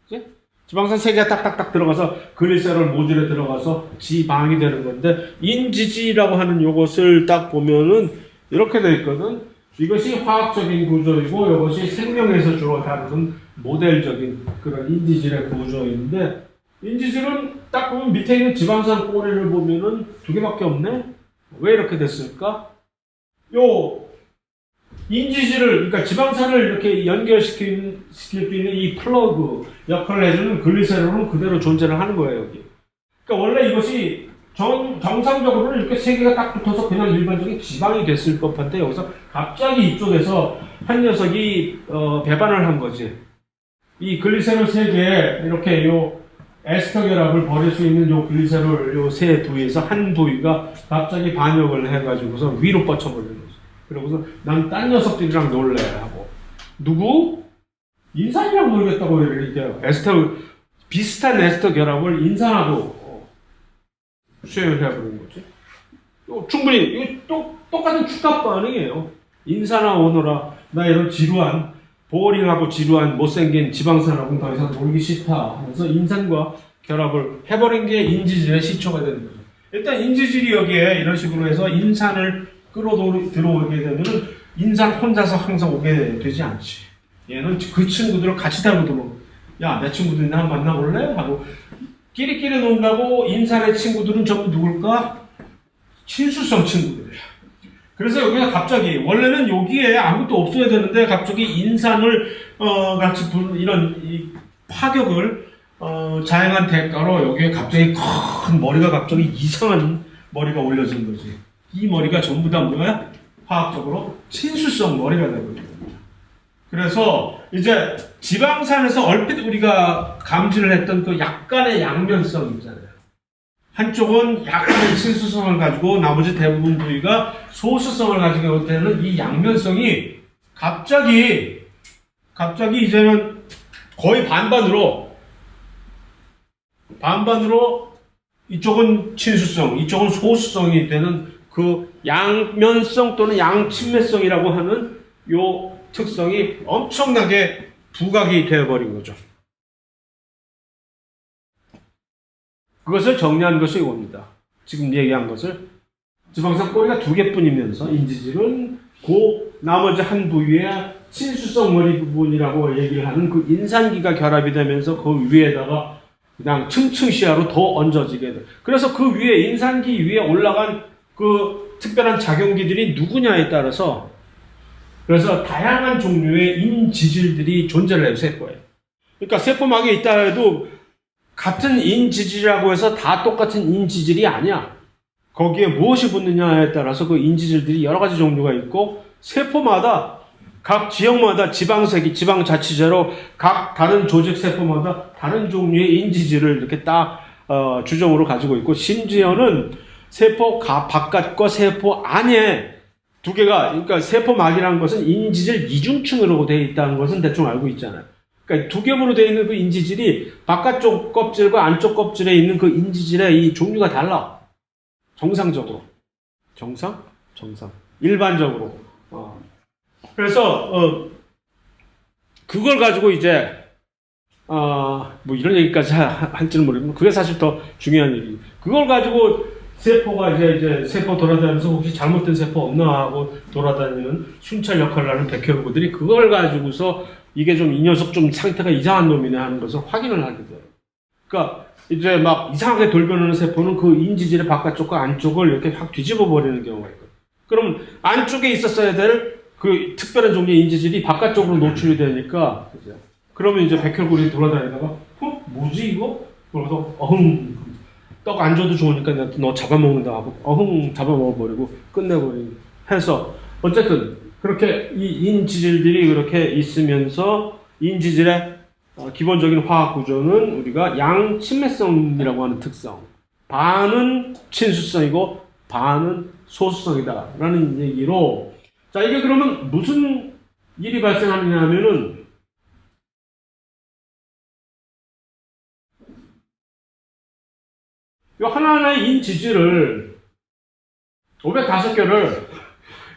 그치? 지방산 3개가 딱딱딱 들어가서 글리세롤 모듈에 들어가서 지방이 되는 건데, 인지질이라고 하는 요것을 딱 보면은 이렇게 되어 있거든. 이것이 화학적인 구조이고 이것이 생명에서 주로 다루는 모델적인 그런 인지질의 구조인데, 인지질은 딱 보면 밑에 있는 지방산 꼬리를 보면은 2개밖에 없네? 왜 이렇게 됐을까? 인지질을, 그러니까 지방산을 이렇게 연결시킬 수 있는 이 플러그 역할을 해주는 글리세롤은 그대로 존재를 하는 거예요, 여기. 그러니까 원래 이것이 정상적으로는 이렇게 3개가 딱 붙어서 그냥 일반적인 지방이 됐을 법한데, 여기서 갑자기 이쪽에서 한 녀석이 배반을 한 거지. 이 글리세롤 3개에 이렇게 에스터 결합을 벌일 수 있는 글리세롤 3 부위에서 한 부위가 갑자기 반역을 해가지고서 위로 뻗쳐버리는 거지. 그러고서 난 딴 녀석들이랑 놀래 하고, 누구? 인산이랑 놀겠다고 이렇게 비슷한 에스터 결합을 인산하고 수행을 해버리는 거지. 충분히 똑같은 축합 반응이에요. 인산화 오너라, 나 이런 보어링하고 지루한 못생긴 지방산하고는 더 이상 놀기 싫다 하면서 인산과 결합을 해버린 게 인지질의 시초가 되는 거죠. 일단 인지질이 여기에 이런 식으로 해서 인산을 들어오게 되면은 인산 혼자서 항상 오게 되지 않지. 얘는 그 친구들을 같이 다루도록, 야, 내 친구들 나 만나볼래? 하고 끼리끼리 논다고. 인산의 친구들은 전부 누굴까? 친수성 친구들이야. 그래서 여기가 갑자기, 원래는 여기에 아무것도 없어야 되는데 갑자기 인산을 같이 이런 파격을 자행한 대가로 여기에 갑자기 큰 머리가, 갑자기 이상한 머리가 올려진 거지. 이 머리가 전부 다 뭐야? 화학적으로 친수성 머리가 되고 있는 겁니다. 그래서 이제 지방산에서 얼핏 우리가 감지를 했던 그 약간의 양면성 있잖아요. 한쪽은 약간의 친수성을 가지고 나머지 대부분 부위가 소수성을 가지고 되는 이 양면성이 갑자기 이제는 거의 반반으로 이쪽은 친수성, 이쪽은 소수성이 되는 그 양면성 또는 양친매성이라고 하는 요 특성이 엄청나게 부각이 되어버린 거죠. 그것을 정리한 것이 이겁니다. 지금 얘기한 것을 지방산 꼬리가 2개뿐이면서 인지질은 그 나머지 한 부위에 친수성 머리 부분이라고 얘기를 하는 그 인산기가 결합이 되면서 그 위에다가 그냥 층층 시야로 더 얹어지게 돼. 그래서 그 위에 인산기 위에 올라간 그 특별한 작용기들이 누구냐에 따라서 그래서 다양한 종류의 인지질들이 존재를 해요, 세포에. 그러니까 세포막에 있다 해도 같은 인지질이라고 해서 다 똑같은 인지질이 아니야. 거기에 무엇이 붙느냐에 따라서 그 인지질들이 여러 가지 종류가 있고 세포마다 각 지역마다 지방색이 지방자치제로 각 다른 조직 세포마다 다른 종류의 인지질을 이렇게 딱 주종으로 가지고 있고 심지어는 세포 바깥과 세포 안에 두 개가 그러니까 세포막이라는 것은 인지질 이중층으로 되어 있다는 것은 대충 알고 있잖아요. 그러니까 두 겹으로 되어 있는 그 인지질이 바깥쪽 껍질과 안쪽 껍질에 있는 그 인지질의 이 종류가 달라. 정상적으로. 정상? 일반적으로. 그래서 그걸 가지고 이제 뭐 이런 얘기까지 할지는 모르겠지만 그게 사실 더 중요한 얘기. 그걸 가지고 세포가 이제 세포 돌아다니면서 혹시 잘못된 세포 없나 하고 돌아다니는 순찰 역할을 하는 백혈구들이 그걸 가지고서 이게 좀 이 녀석 좀 상태가 이상한 놈이네 하는 것을 확인을 하게 돼요. 그러니까 이제 막 이상하게 돌변하는 세포는 그 인지질의 바깥쪽과 안쪽을 이렇게 확 뒤집어 버리는 경우가 있거든요. 그럼 안쪽에 있었어야 될 그 특별한 종류의 인지질이 바깥쪽으로 노출이 되니까 그러면 이제 백혈구들이 돌아다니다가 뭐지 이거? 그래서 떡 안 줘도 좋으니까 너 잡아먹는다 하고 잡아먹어버리고 끝내버리고 해서 어쨌든 그렇게 이 인지질들이 그렇게 있으면서 인지질의 기본적인 화학 구조는 우리가 양친매성이라고 하는 특성, 반은 친수성이고 반은 소수성이다 라는 얘기로 자 이게 그러면 무슨 일이 발생하느냐 하면은 이 하나하나의 인지질을 505개를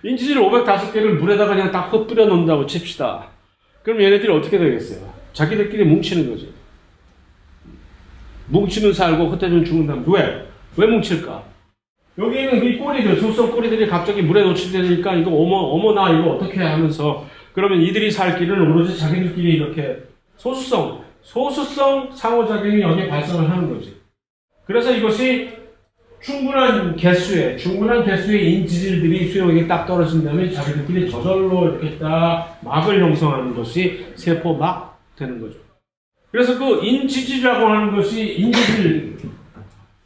인지질 505개를 물에다가 그냥 딱 흩뿌려 놓는다고 칩시다. 그럼 얘네들이 어떻게 되겠어요? 자기들끼리 뭉치는 거지. 뭉치면 살고 흩어지면 죽는다면 왜 뭉칠까? 여기 있는 이 꼬리들, 소수성 꼬리들이 갑자기 물에 노출되니까 이거 어머 나 이거 어떻게 하면서 그러면 이들이 살 길은 오로지 자기들끼리 이렇게 소수성 상호작용이 여기에 발생을 하는 거지. 그래서 이것이 충분한 개수의 인지질들이 수용액이 딱 떨어진 다음에 자기들끼리 저절로 이렇게 딱 막을 형성하는 것이 세포막 되는 거죠. 그래서 그 인지질이라고 하는 것이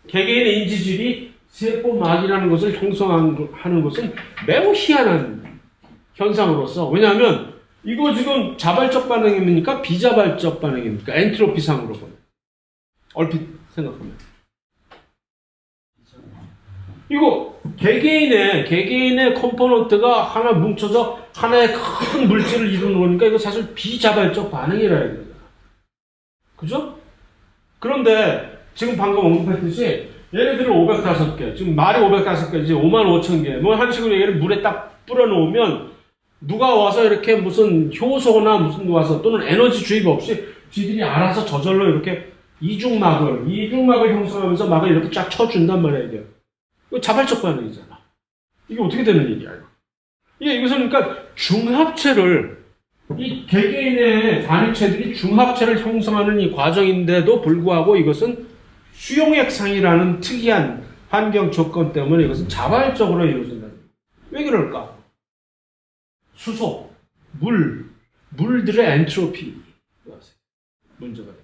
개개인의 인지질이 세포막이라는 것을 형성하는 것은 매우 희한한 현상으로서 왜냐하면 이거 지금 자발적 반응입니까? 비자발적 반응입니까? 엔트로피상으로 보면 얼핏 생각하면 이거 개개인의 컴포넌트가 하나 뭉쳐서 하나의 큰 물질을 이루는 거니까 이거 사실 비자발적 반응이라 해야 되잖아. 그죠? 그런데 지금 방금 언급했듯이 얘네들은 505개, 지금 말이 505개, 이제 55,000개, 뭐 한 식으로 얘를 물에 딱 뿌려놓으면 누가 와서 이렇게 무슨 효소나 무슨 와서 또는 에너지 주입 없이 쥐들이 알아서 저절로 이렇게 이중막을 형성하면서 막을 이렇게 쫙 쳐준단 말이야, 이게. 이거 자발적 반응이잖아. 이게 어떻게 되는 일이야, 이거. 이것은 그러니까 중합체를, 이 개개인의 단위체들이 중합체를 형성하는 이 과정인데도 불구하고 이것은 수용액상이라는 특이한 환경 조건 때문에 이것은 자발적으로 이루어진다. 왜 그럴까? 수소, 물들의 엔트로피. 문제가 돼.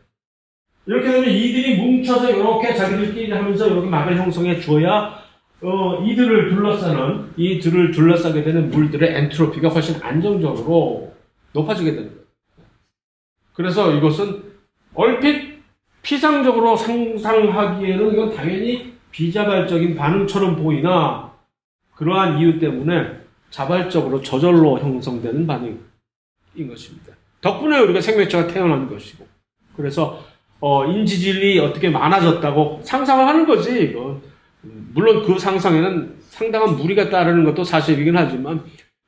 이렇게 되면 이들이 뭉쳐서 이렇게 자기들끼리 하면서 이렇게 막을 형성해 줘야 이들을 둘러싸게 되는 물들의 엔트로피가 훨씬 안정적으로 높아지게 되는 거예요. 그래서 이것은 얼핏 피상적으로 상상하기에는 이건 당연히 비자발적인 반응처럼 보이나 그러한 이유 때문에 자발적으로 저절로 형성되는 반응인 것입니다. 덕분에 우리가 생명체가 태어난 것이고 그래서 인지질이 어떻게 많아졌다고 상상을 하는 거지. 이거. 물론 그 상상에는 상당한 무리가 따르는 것도 사실이긴 하지만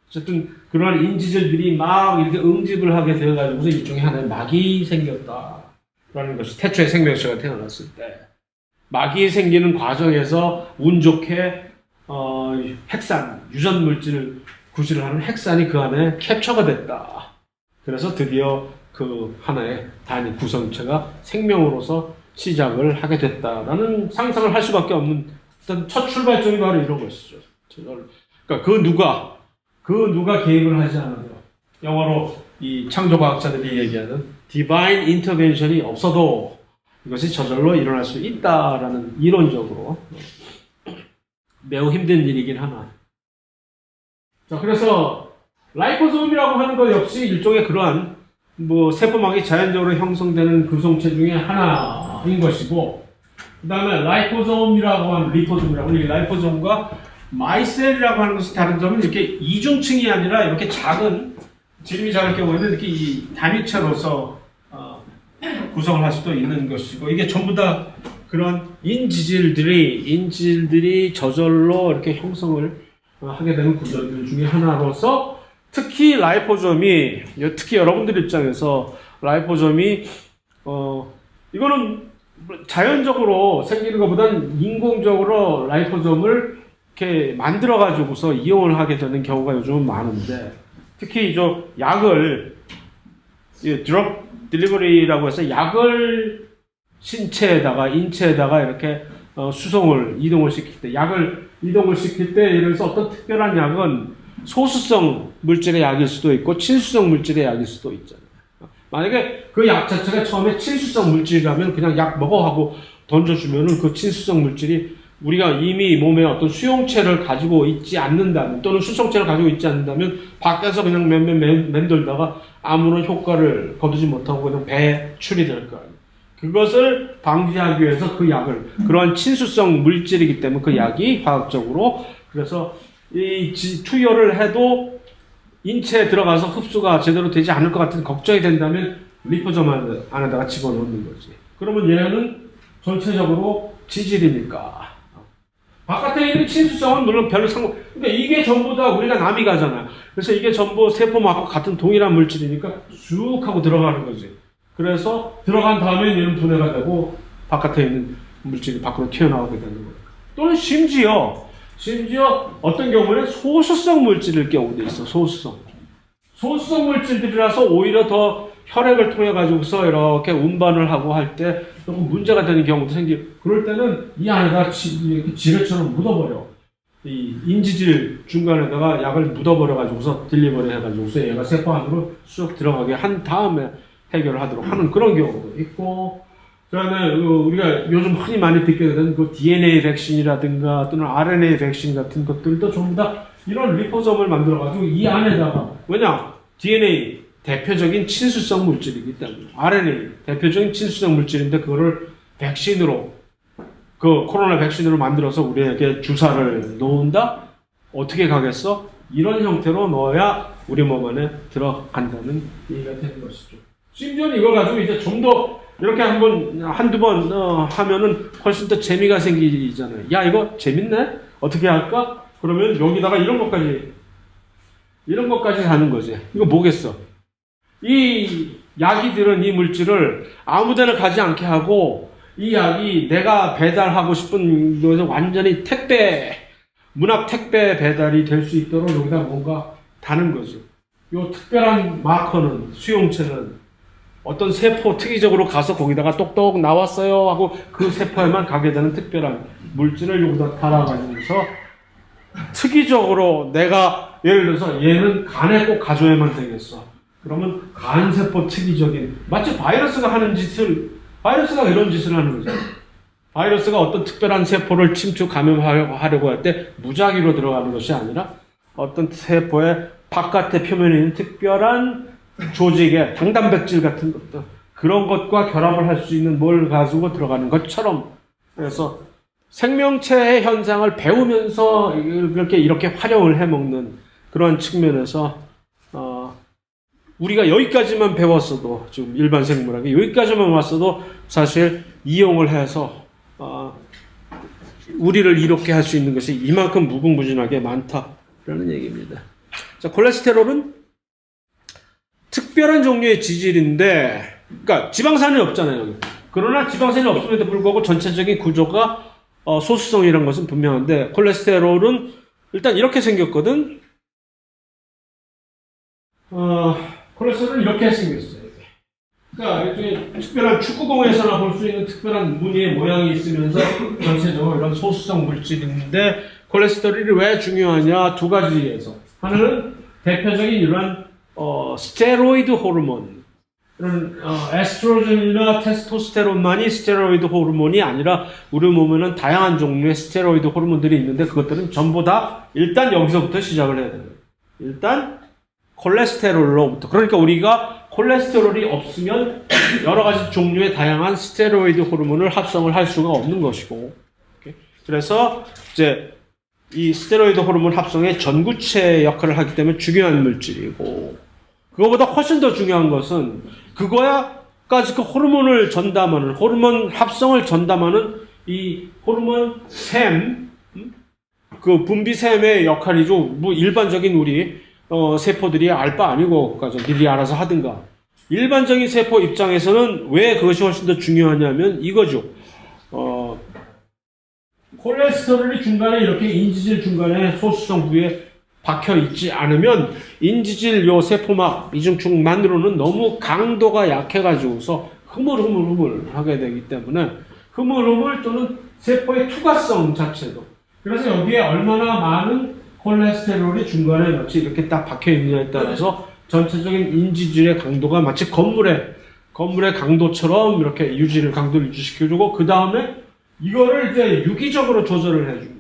어쨌든 그러한 인지질들이 막 이렇게 응집을 하게 되어가지고서 일종의 하나의 막이 생겼다라는 것이 태초에 생명체가 태어났을 때 막이 생기는 과정에서 운 좋게 핵산, 유전 물질을 구실을 하는 핵산이 그 안에 캡처가 됐다. 그래서 드디어 그 하나의 단위 구성체가 생명으로서 시작을 하게 됐다라는 상상을 할 수밖에 없는 어떤 첫 출발점이 바로 이런 것이죠. 그러니까 그 누가 개입을 하지 않아도 영어로 이 창조과학자들이 얘기하는 divine intervention이 없어도 이것이 저절로 일어날 수 있다라는 이론적으로 매우 힘든 일이긴 하나. 자, 그래서 라이포솜이라고 하는 것 역시 일종의 그러한 세포막이 자연적으로 형성되는 구성체 중에 하나인 것이고, 그 다음에 라이포솜이라고 하는 리포솜이라고 하는 이 라이포솜과 마이셀이라고 하는 것이 다른 점은 이렇게 이중층이 아니라 이렇게 작은 지름이 작을 경우에는 이렇게 이 단위체로서 구성을 할 수도 있는 것이고, 이게 전부 다 그런 인지질들이 저절로 이렇게 형성을 하게 되는 구조들 중에 하나로서 특히 라이포솜이, 특히 여러분들 입장에서 라이포솜이 이거는 자연적으로 생기는 것보다는 인공적으로 라이포솜을 이렇게 만들어 가지고서 이용을 하게 되는 경우가 요즘은 많은데, 특히 저 약을 드럭 딜리버리라고 해서 약을 인체에다가 이렇게 이동을 시킬 때, 약을 이동을 시킬 때, 예를 들어서 어떤 특별한 약은 소수성 물질의 약일 수도 있고 친수성 물질의 약일 수도 있잖아요. 만약에 그 약 자체가 처음에 친수성 물질이라면 그냥 약 먹어 하고 던져주면은 그 친수성 물질이 우리가 이미 몸에 어떤 수용체를 가지고 있지 않는다면, 또는 수성체를 가지고 있지 않는다면 밖에서 그냥 맴돌다가 아무런 효과를 거두지 못하고 그냥 배출이 될 거예요. 그것을 방지하기 위해서 그 약을, 그러한 친수성 물질이기 때문에 그 약이 화학적으로, 그래서 이 투여를 해도 인체에 들어가서 흡수가 제대로 되지 않을 것 같은 걱정이 된다면 리포솜 안에다가 집어넣는 거지. 그러면 얘는 전체적으로 지질이니까. 바깥에 있는 친수성은 물론 별로 그러니까 이게 전부 다 우리가 남이 가잖아요. 그래서 이게 전부 세포막하고 같은 동일한 물질이니까 쭉 하고 들어가는 거지. 그래서 들어간 다음에 얘는 분해가 되고 바깥에 있는 물질이 밖으로 튀어나오게 되는 거예요. 또는 심지어 어떤 경우에는 소수성 물질일 경우도 있어. 소수성 물질들이라서 오히려 더 혈액을 통해 가지고서 이렇게 운반을 하고 할 때 조금 문제가 되는 경우도 생기고, 그럴 때는 이 안에다 지뢰처럼 묻어버려. 이 인지질 중간에다가 약을 묻어버려 가지고서 딜리버리 해가지고서 얘가 세포 안으로 쑥 들어가게 한 다음에 해결을 하도록 하는 그런 경우도 있고, 그다음에 우리가 요즘 흔히 많이 듣게 되는 그 DNA 백신이라든가 또는 RNA 백신 같은 것들도 전부 다 이런 리포솜을 만들어가지고 이 안에다가, 왜냐? DNA 대표적인 친수성 물질이기 때문에, RNA 대표적인 친수성 물질인데 그거를 백신으로, 그 코로나 백신으로 만들어서 우리에게 주사를 놓은다? 어떻게 가겠어? 이런 형태로 넣어야 우리 몸 안에 들어간다는 얘기가 되는 것이죠. 심지어 이걸 가지고 이제 좀 더 이렇게 한두 번 하면은 훨씬 더 재미가 생기잖아요. 야, 이거 재밌네? 어떻게 할까? 그러면 여기다가 이런 것까지 하는 거지. 이거 뭐겠어? 이 약이 들은 이 물질을 아무 데나 가지 않게 하고, 이 약이 내가 배달하고 싶은 곳에서 완전히 문학 택배 배달이 될 수 있도록 여기다 뭔가 다는 거죠. 요 특별한 마커는, 수용체는 어떤 세포 특이적으로 가서 거기다가 똑똑 나왔어요 하고 그 세포에만 가게 되는 특별한 물질을 여기다 달아가지고서 특이적으로 내가, 예를 들어서 얘는 간에 꼭 가져야만 되겠어. 그러면 간세포 특이적인, 마치 바이러스가 이런 짓을 하는 거죠. 바이러스가 어떤 특별한 세포를 침투 감염하려고 할 때 무작위로 들어가는 것이 아니라 어떤 세포의 바깥의 표면에 있는 특별한 조직의 당단백질 같은 것들, 그런 것과 결합을 할 수 있는 뭘 가지고 들어가는 것처럼, 그래서 생명체의 현상을 배우면서 이렇게 활용을 해먹는 그런 측면에서 우리가 여기까지만 배웠어도, 지금 일반 생물학이 여기까지만 왔어도 사실 이용을 해서 우리를 이롭게 할 수 있는 것이 이만큼 무궁무진하게 많다라는 얘기입니다. 자, 콜레스테롤은 특별한 종류의 지질인데, 그러니까 지방산이 없잖아요, 여기. 그러나 지방산이 없음에도 불구하고 전체적인 구조가 소수성이라는 것은 분명한데, 콜레스테롤은 일단 이렇게 생겼거든. 콜레스테롤은 이렇게 생겼어요. 그러니까 일종의 특별한 축구공에서나 볼 수 있는 특별한 무늬의 모양이 있으면서 전체적으로 이런 소수성 물질이 있는데 콜레스테롤이 왜 중요하냐? 두 가지에서 하나는 대표적인 이런 스테로이드 호르몬 이런 에스트로겐이나 테스토스테론만이 스테로이드 호르몬이 아니라 우리 몸에는 다양한 종류의 스테로이드 호르몬들이 있는데 그것들은 전부 다 일단 여기서부터 시작을 해야 돼요. 일단 콜레스테롤로부터. 그러니까 우리가 콜레스테롤이 없으면 여러 가지 종류의 다양한 스테로이드 호르몬을 합성을 할 수가 없는 것이고, 그래서 이제 이 스테로이드 호르몬 합성의 전구체 역할을 하기 때문에 중요한 물질이고, 그거보다 훨씬 더 중요한 것은 그거야까지 그 호르몬을 전담하는, 호르몬 합성을 전담하는 이 호르몬 샘, 그 분비샘의 역할이죠. 뭐 일반적인 우리 세포들이 알 바 아니고 니들이 알아서 하든가. 일반적인 세포 입장에서는 왜 그것이 훨씬 더 중요하냐면 이거죠. 콜레스테롤이 중간에 이렇게 인지질 중간에 소수성 부위에 박혀 있지 않으면 인지질 요 세포막 이중축만으로는 너무 강도가 약해가지고서 흐물흐물 하게 되기 때문에 흐물흐물 또는 세포의 투과성 자체도. 그래서 여기에 얼마나 많은 콜레스테롤이 중간에 마치 이렇게 딱 박혀 있느냐에 따라서 전체적인 인지질의 강도가 마치 건물의 강도처럼 이렇게 강도를 유지시켜주고, 그 다음에 이거를 이제 유기적으로 조절을 해줍니다.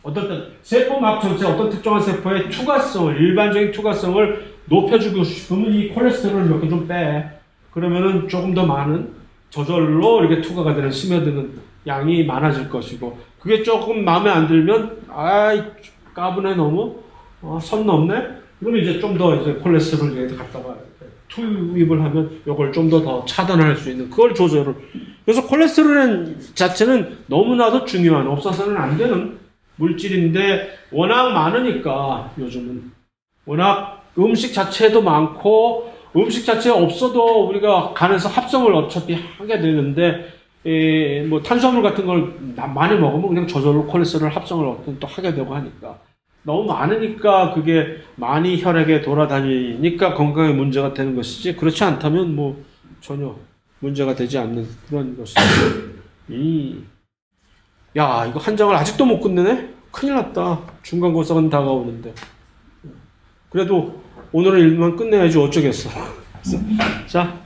어떤 때 세포막 전체 어떤 특정한 세포의 투과성을, 일반적인 투과성을 높여주고 싶으면 이 콜레스테롤을 이렇게 좀 빼. 그러면은 조금 더 많은 저절로 이렇게 투과가 되는, 스며드는 양이 많아질 것이고, 그게 조금 마음에 안 들면 까분해 너무 선 넘네. 그러면 이제 좀 더 이제 콜레스테롤 갖다가 투입을 하면 이걸 좀 더 차단할 수 있는 그걸 조절을. 그래서 콜레스테롤 자체는 너무나도 중요한, 없어서는 안 되는 물질인데 워낙 많으니까 요즘은 워낙 음식 자체도 많고 음식 자체에 없어도 우리가 간에서 합성을 어차피 하게 되는데 뭐 탄수화물 같은 걸 많이 먹으면 그냥 저절로 콜레스테롤 합성을 또 하게 되고 하니까 너무 많으니까 그게 많이 혈액에 돌아다니니까 건강에 문제가 되는 것이지, 그렇지 않다면 뭐 전혀 문제가 되지 않는 그런 것이죠. 야, 이거 한 장을 아직도 못 끝내네? 큰일 났다. 중간고사는 다가오는데. 그래도 오늘은 일만 끝내야지 어쩌겠어. 자.